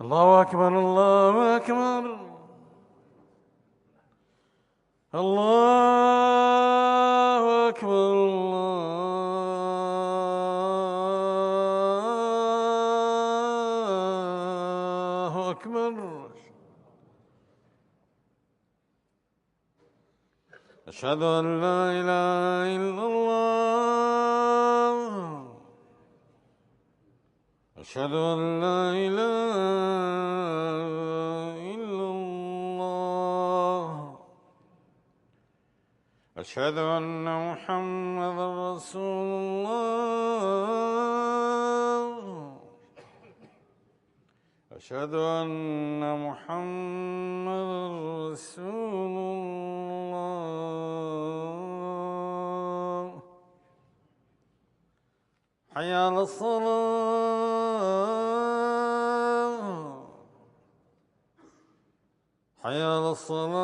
الله أكبر الله أكبر الله أكبر الله أكبر. أشهد أن لا إله إلا الله. أشهد أن لا إله إلا الله. أشهد أن محمدا رسول الله. أشهد أن محمدا رسول الله. حي على الصلاة. حي على الصلاة.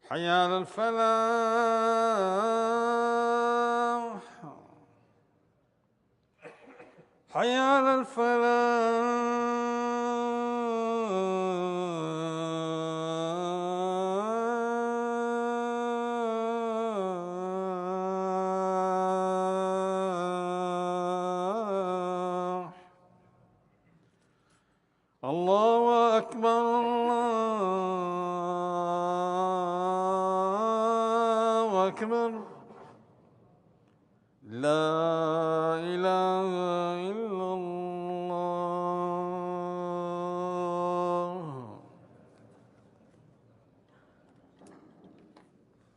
حي على الفلاح. حي على الفلاح. الله أكبر الله أكبر. لا إله إلا